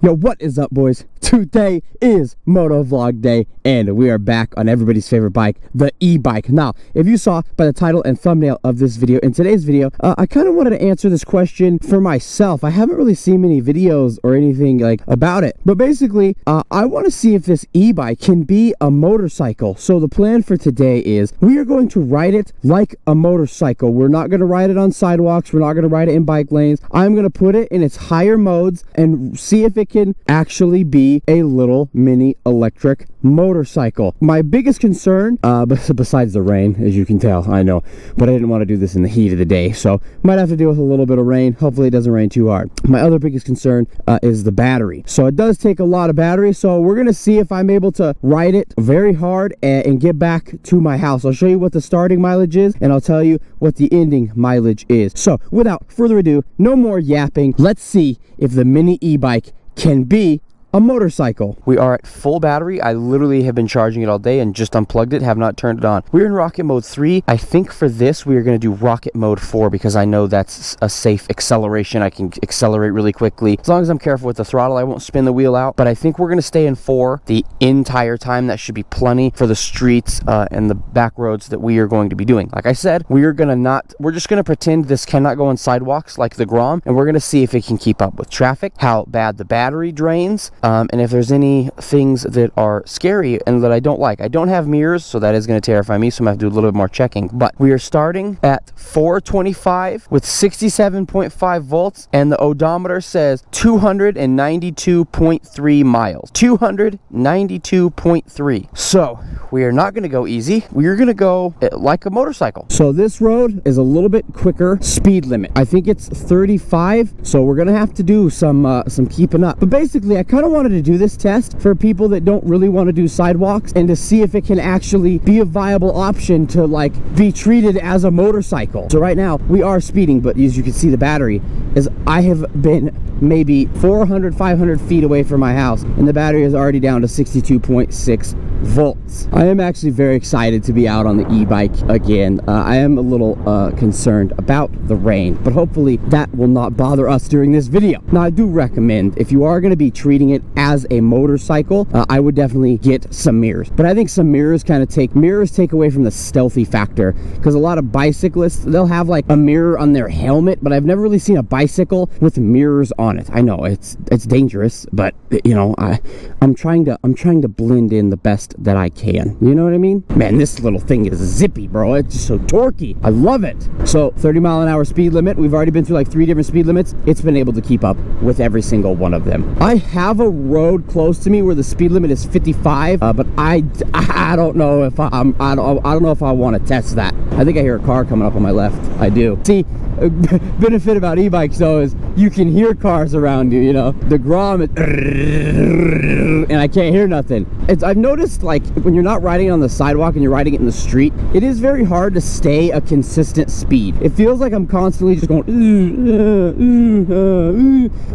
Yo, what is up, boys? Today is Motovlog Day, and we are back on everybody's favorite bike, the e-bike. Now, if you saw by the title and thumbnail of this video, in today's video, I kind of wanted to answer this question for myself. I haven't really seen many videos or anything like about it, but basically, I want to see if this e-bike can be a motorcycle. So the plan for today is we are going to ride it like a motorcycle. We're not going to ride it on sidewalks. We're not going to ride it in bike lanes. I'm going to put it in its higher modes and see if it can actually be a little mini electric motorcycle. My biggest concern, besides the rain, as you can tell, I know, but I didn't want to do this in the heat of the day, so might have to deal with a little bit of rain. Hopefully it doesn't rain too hard. My other biggest concern is the battery. So it does take a lot of battery, so we're gonna see if I'm able to ride it very hard and get back to my house. I'll show you what the starting mileage is, and I'll tell you what the ending mileage is. So without further ado, no more yapping. Let's see if the mini e-bike can be a motorcycle. We are at full battery. I literally have been charging it all day and just unplugged it, have not turned it on. We're in rocket mode 3. I think for this we are going to do rocket mode 4 because I know that's a safe acceleration. I can accelerate really quickly. As long as I'm careful with the throttle, I won't spin the wheel out, but I think we're going to stay in 4 the entire time. That should be plenty for the streets and the back roads that we are going to be doing. Like I said, we're just going to pretend this cannot go on sidewalks like the Grom, and we're going to see if it can keep up with traffic, how bad the battery drains, and if there's any things that are scary and that I don't like. I don't have mirrors, so that is going to terrify me, so I'm going to have to do a little bit more checking. But we are starting at 425 with 67.5 volts, and the odometer says 292.3 miles. 292.3. So we are not going to go easy. We are going to go like a motorcycle. So this road is a little bit quicker speed limit. I think it's 35, so we're going to have to do some keeping up. But basically, I kind of wanted to do this test for people that don't really want to do sidewalks and to see if it can actually be a viable option to like be treated as a motorcycle. So right now we are speeding, but as you can see, the battery is, I have been maybe 400, 500 feet away from my house, and the battery is already down to 62.6 volts. I am actually very excited to be out on the e-bike again. I am a little concerned about the rain, but hopefully that will not bother us during this video. Now, I do recommend, if you are going to be treating it as a motorcycle, I would definitely get some mirrors. But I think some mirrors take away from the stealthy factor, because a lot of bicyclists, they'll have like a mirror on their helmet, but I've never really seen a bicycle with mirrors on it. I know it's dangerous, but you know, I'm trying to blend in the best that I can. You know what I mean? Man, this little thing is zippy, bro. It's just so torquey. I love it. So 30-mile-an-hour speed limit. We've already been through like 3 different speed limits. It's been able to keep up with every single one of them. I have a road close to me where the speed limit is 55, but I don't know if I don't know if I want to test that. I think I hear a car coming up on my left. I do. See, benefit about e-bikes though is you can hear cars around you. You know, the Grom is, and I can't hear nothing. I've noticed, like, when you're not riding on the sidewalk and you're riding it in the street, it is very hard to stay a consistent speed. It feels like I'm constantly just going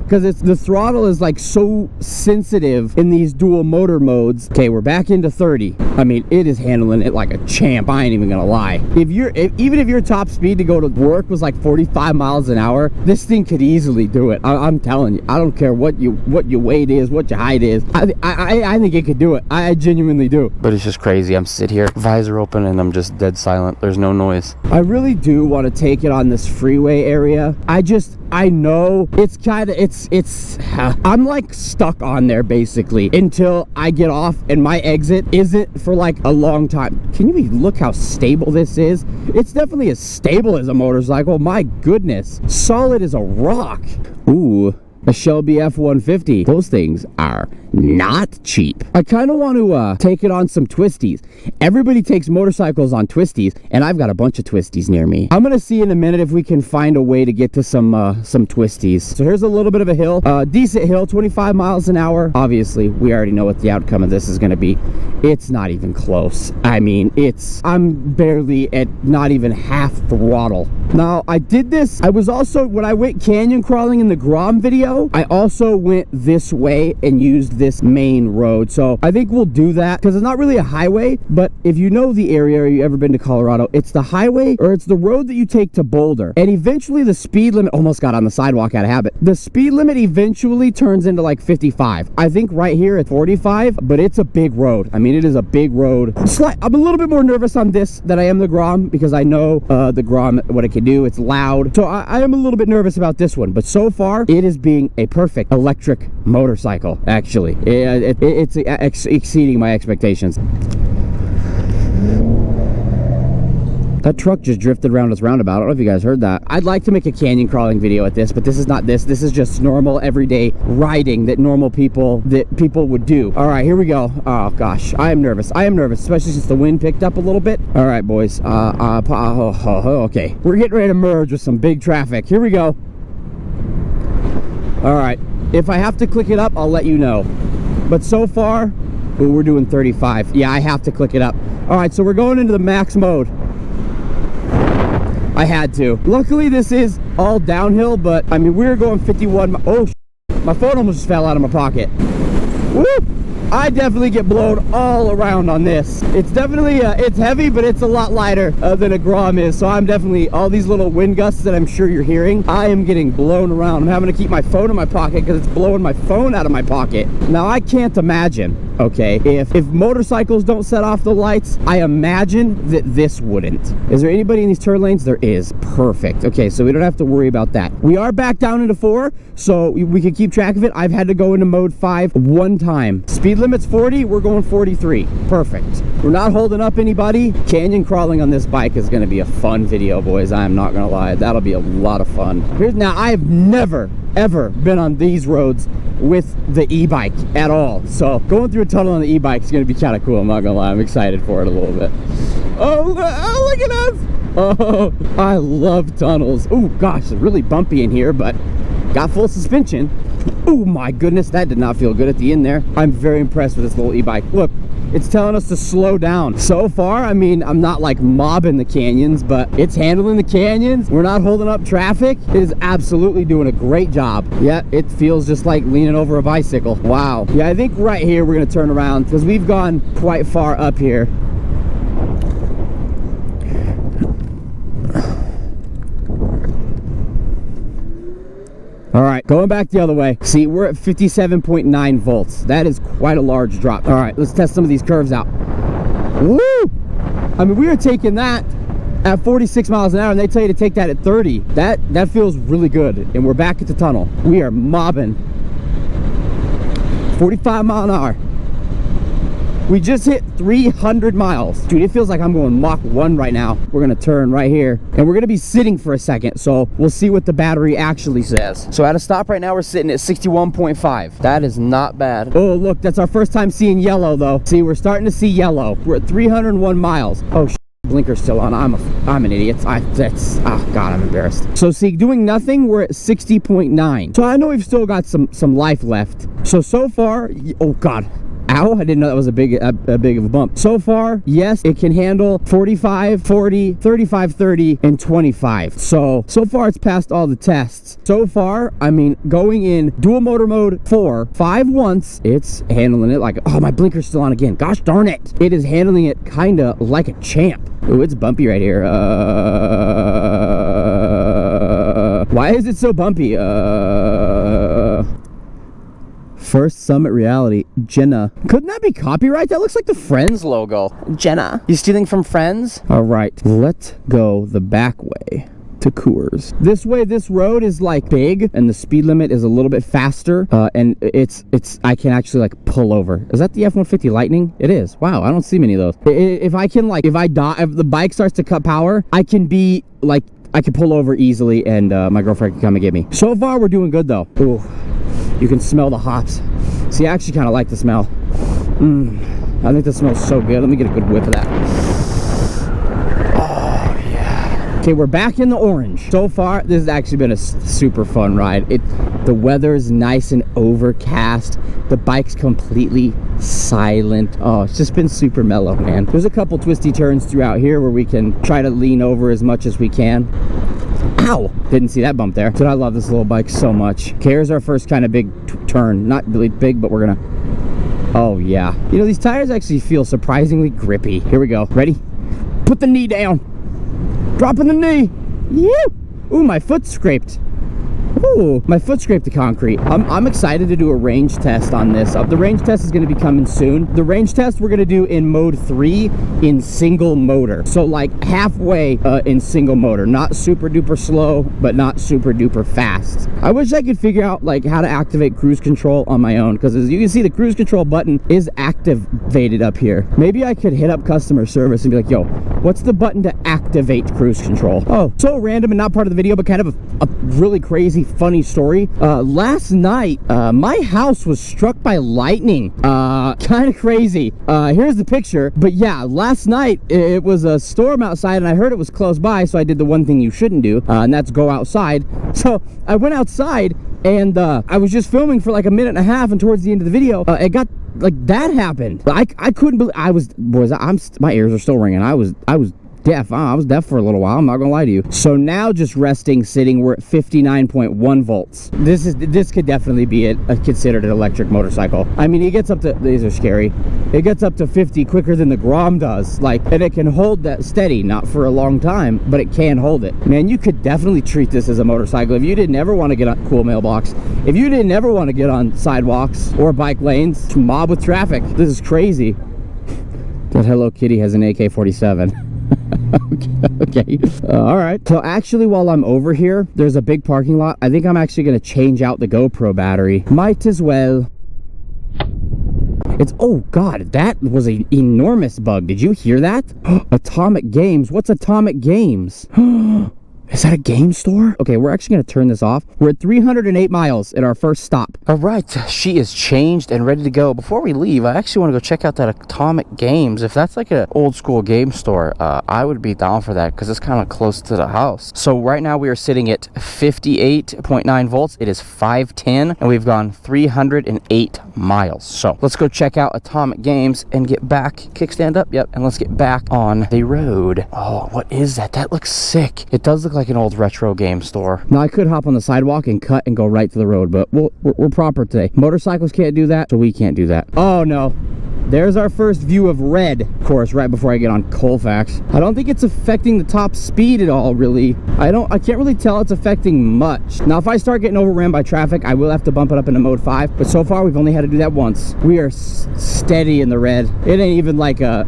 because the throttle is like so sensitive in these dual motor modes. Okay, we're back into 30. I mean, it is handling it like a champ. I ain't even gonna lie. Even if your top speed to go to work was like 45 miles an hour, this thing could easily do it. I'm telling you. I don't care what your weight is, what your height is. I think it could do it. I genuinely do. But it's just crazy. I'm sitting here, visor open, and I'm just dead silent. There's no noise. I really do want to take it on this freeway area. I know it's kind of, I'm like stuck on there basically until I get off, and my exit isn't for like a long time. Can you look how stable this is? It's definitely as stable as a motorcycle. My goodness. Solid as a rock. Ooh. A Shelby F-150. Those things are not cheap. I kind of want to take it on some twisties. Everybody takes motorcycles on twisties, and I've got a bunch of twisties near me. I'm gonna see in a minute if we can find a way to get to some twisties. So here's a little bit of a hill, decent hill, 25 miles an hour. Obviously, we already know what the outcome of this is gonna be. It's not even close. I mean, I'm barely at not even half throttle. Now, I did this. I was also, when I went canyon crawling in the Grom video, video, I also went this way and used this main road. So I think we'll do that because it's not really a highway, but if you know the area or you ever been to Colorado, it's the highway or it's the road that you take to Boulder. And eventually the speed limit, almost got on the sidewalk out of habit. The speed limit eventually turns into like 55. I think right here it's 45, but it's a big road. I mean, it is a big road. I'm a little bit more nervous on this than I am the Grom because I know the Grom, what it can do. It's loud. So I am a little bit nervous about this one, but so far it is being a perfect electric motorcycle, actually. It's exceeding my expectations. That truck just drifted around this roundabout. I don't know if you guys heard that. I'd like to make a canyon crawling video at this, but this is not this. This is just normal everyday riding that people would do. All right, here we go. Oh gosh, I am nervous. I am nervous, especially since the wind picked up a little bit. All right, boys. Okay, we're getting ready to merge with some big traffic. Here we go. All right, if I have to click it up, I'll let you know. But so far, ooh, we're doing 35. Yeah, I have to click it up. All right, so we're going into the max mode. I had to. Luckily, this is all downhill, but I mean, we're going 51. Oh, my phone almost just fell out of my pocket. Woo! I definitely get blown all around on this. It's definitely, it's heavy, but it's a lot lighter than a Grom is. So I'm definitely, all these little wind gusts that I'm sure you're hearing, I am getting blown around. I'm having to keep my phone in my pocket because it's blowing my phone out of my pocket. Now, I can't imagine, okay, if motorcycles don't set off the lights, I imagine that this wouldn't. Is there anybody in these turn lanes? There is. Perfect. Okay, so we don't have to worry about that. We are back down into 4, so we can keep track of it. I've had to go into mode 5 one time. Speed limit's 40, we're going 43. Perfect. We're not holding up anybody. Canyon crawling on this bike is going to be a fun video, boys. I am not going to lie. That'll be a lot of fun. Now, I have never, ever been on these roads with the e-bike at all. So going through a tunnel on the e-bike is going to be kind of cool. I'm not going to lie. I'm excited for it a little bit. Oh, look at us. Oh, I love tunnels. Oh, gosh, it's really bumpy in here, but got full suspension. Oh my goodness, that did not feel good at the end there. I'm very impressed with this little e-bike. Look, it's telling us to slow down. So far, I mean, I'm not like mobbing the canyons, but it's handling the canyons. We're not holding up traffic. It is absolutely doing a great job. Yeah, it feels just like leaning over a bicycle. Wow. Yeah, I think right here we're gonna turn around because we've gone quite far up here. All right, going back the other way. See, we're at 57.9 volts. That is quite a large drop. All right, let's test some of these curves out. Woo! I mean, we are taking that at 46 miles an hour, and they tell you to take that at 30. That feels really good, and we're back at the tunnel. We are mobbing 45 mile an hour. We just hit 300 miles. Dude, it feels like I'm going Mach 1 right now. We're gonna turn right here, and we're gonna be sitting for a second, so we'll see what the battery actually says. So at a stop right now, we're sitting at 61.5. That is not bad. Oh, look, that's our first time seeing yellow, though. See, we're starting to see yellow. We're at 301 miles. Oh, blinker's still on. I'm an idiot. Oh god, I'm embarrassed. So see, doing nothing, we're at 60.9. So I know we've still got some life left. So far, oh god. Ow, I didn't know that was a big of a bump. So far, yes, it can handle 45, 40, 35, 30, and 25. So far it's passed all the tests. So far, I mean, going in dual motor mode 4, 5 once, it's handling it like, oh, my blinker's still on again. Gosh darn it. It is handling it kind of like a champ. Ooh, it's bumpy right here. Why is it so bumpy? First Summit Reality, Jenna. Couldn't that be copyright? That looks like the Friends logo. Jenna, you stealing from Friends? All right, let's go the back way to Coors. This way, this road is like big, and the speed limit is a little bit faster, and I can actually like pull over. Is that the F-150 Lightning? It is. Wow, I don't see many of those. If the bike starts to cut power, I can be like, I can pull over easily, and my girlfriend can come and get me. So far, we're doing good though. Ooh. You can smell the hops. See, I actually kind of like the smell. I think the smells so good. Let me get a good whiff of that. Oh, yeah. Okay, we're back in the orange. So far, this has actually been a super fun ride. The weather is nice and overcast. The bike's completely silent. Oh, it's just been super mellow, man. There's a couple twisty turns throughout here where we can try to lean over as much as we can. Ow! Didn't see that bump there. Dude, I love this little bike so much. Okay, here's our first kind of big turn. Not really big, but we're gonna... Oh, yeah. You know, these tires actually feel surprisingly grippy. Here we go. Ready? Put the knee down. Dropping the knee. Yeah. Ooh, my foot scraped. Ooh, my foot scraped the concrete. I'm excited to do a range test on this. The range test is going to be coming soon. The range test we're going to do in mode 3 in single motor. So like halfway in single motor. Not super duper slow, but not super duper fast. I wish I could figure out like how to activate cruise control on my own, because as you can see, the cruise control button is activated up here. Maybe I could hit up customer service and be like, yo, what's the button to activate cruise control? Oh, so random and not part of the video, but kind of a really crazy funny story. Last night my house was struck by lightning. Kind of crazy. Here's the picture. But yeah, last night it was a storm outside and I heard it was close by, so I did the one thing you shouldn't do, and that's go outside. So I went outside and I was just filming for like a minute and a half, and towards the end of the video it got like that happened. I couldn't believe my ears are still ringing. I was deaf. I was deaf for a little while, I'm not gonna lie to you. So now just resting, sitting, we're at 59.1 volts. This could definitely be considered an electric motorcycle. I mean, it gets up to, these are scary, it gets up to 50 quicker than the Grom does, like, and it can hold that steady, not for a long time, but it can hold it. Man, you could definitely treat this as a motorcycle. If you didn't ever want to get on cool mailbox, if you didn't ever want to get on sidewalks or bike lanes, mob with traffic, this is crazy. That Hello Kitty has an AK-47. Okay. All right. So actually, while I'm over here, there's a big parking lot. I think I'm actually going to change out the GoPro battery. Might as well. It's, oh God, that was an enormous bug. Did you hear that? Atomic Games. What's Atomic Games? Is that a game store? Okay, we're actually going to turn this off. We're at 308 miles at our first stop. All right, she is changed and ready to go. Before we leave, I actually want to go check out that Atomic Games. If that's like an old school game store, I would be down for that because it's kind of close to the house. So right now we are sitting at 58.9 volts. It is 5:10 and we've gone 308 miles. So let's go check out Atomic Games and get back. Kickstand up, yep. And let's get back on the road. Oh, what is that? That looks sick. It does look like an old retro game store. Now I could hop on the sidewalk and cut and go right to the road, but we're proper today. Motorcycles can't do that, so we can't do that. Oh no, there's our first view of red, of course, right before I get on Colfax. I don't think it's affecting the top speed at all, really. I can't really tell it's affecting much. Now if I start getting overran by traffic, I will have to bump it up into mode 5, but so far we've only had to do that once. We are steady in the red. It ain't even like a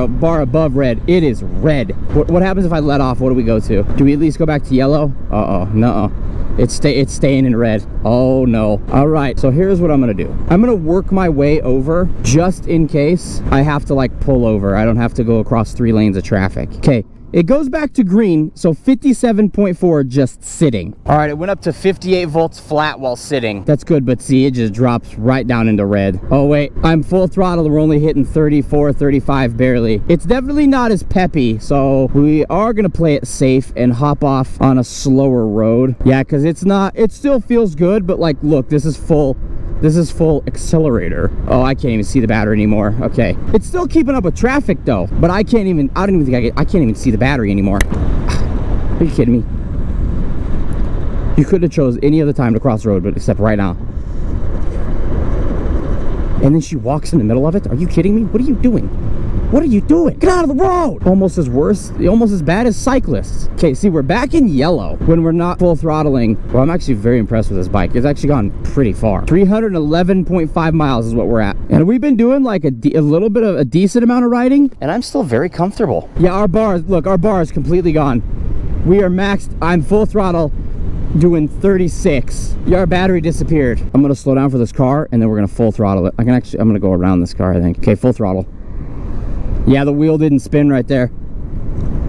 bar above red. It is red. What happens if I let off? What do we go to? Do we at least go back to yellow? No. It's staying in red. Oh no. All right, so here's what I'm gonna do. I'm gonna work my way over just in case I have to like pull over. I don't have to go across 3 lanes of traffic. Okay. It goes back to green, so 57.4 just sitting. All right, it went up to 58 volts flat while sitting. That's good, but see, it just drops right down into red. Oh wait, I'm full throttle. We're only hitting 34, 35 barely. It's definitely not as peppy, so we are gonna play it safe and hop off on a slower road. Yeah, because it still feels good, but like, look, this is full accelerator. Oh, I can't even see the battery anymore. Okay. It's still keeping up with traffic though, but I can't even see the battery anymore. Are you kidding me? You could have chose any other time to cross the road, but except right now. And then she walks in the middle of it? Are you kidding me? What are you doing? What are you doing? Get out of the road! Almost as bad as cyclists. Okay, see, we're back in yellow when we're not full throttling. Well, I'm actually very impressed with this bike. It's actually gone pretty far. 311.5 miles is what we're at. And we've been doing like a little bit of a decent amount of riding, and I'm still very comfortable. Yeah, our bar is completely gone. We are maxed. I'm full throttle doing 36. Yeah, our battery disappeared. I'm gonna slow down for this car, and then we're gonna full throttle it. I'm gonna go around this car, I think. Okay, full throttle. Yeah, the wheel didn't spin right there.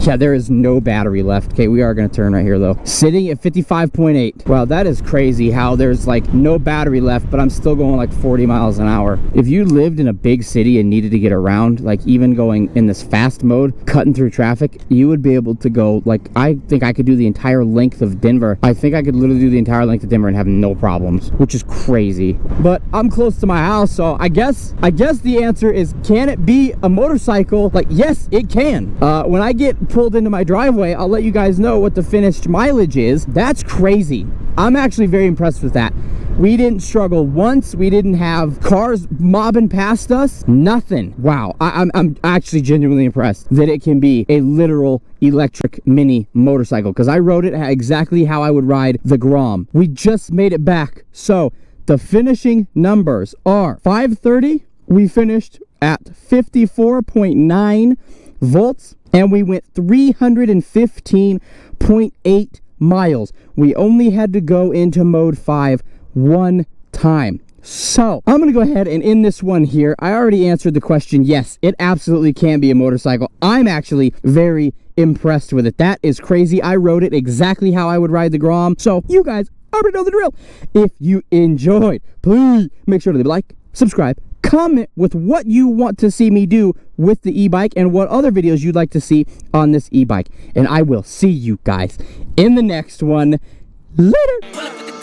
Yeah, there is no battery left. Okay, we are going to turn right here, though. Sitting at 55.8. Wow, that is crazy how there's, like, no battery left, but I'm still going, like, 40 miles an hour. If you lived in a big city and needed to get around, like, even going in this fast mode, cutting through traffic, you would be able to go, like, I think I could do the entire length of Denver. I think I could literally do the entire length of Denver and have no problems, which is crazy. But I'm close to my house, so I guess the answer is, can it be a motorcycle? Like, yes, it can. When I get pulled into my driveway, I'll let you guys know what the finished mileage is. That's crazy. I'm actually very impressed with that. We didn't struggle once. We didn't have cars mobbing past us. Nothing. Wow. I'm actually genuinely impressed that it can be a literal electric mini motorcycle, because I rode it exactly how I would ride the Grom. We just made it back. So the finishing numbers are 5:30. We finished at 54.9 volts, and we went 315.8 miles. We only had to go into mode 5 one time. So I'm gonna go ahead and end this one here. I already answered the question. Yes, it absolutely can be a motorcycle. I'm actually very impressed with it. That is crazy. I rode it exactly how I would ride the Grom. So you guys already know the drill. If you enjoyed, please make sure to leave a like, subscribe, comment with what you want to see me do with the e-bike and what other videos you'd like to see on this e-bike. And I will see you guys in the next one. Later.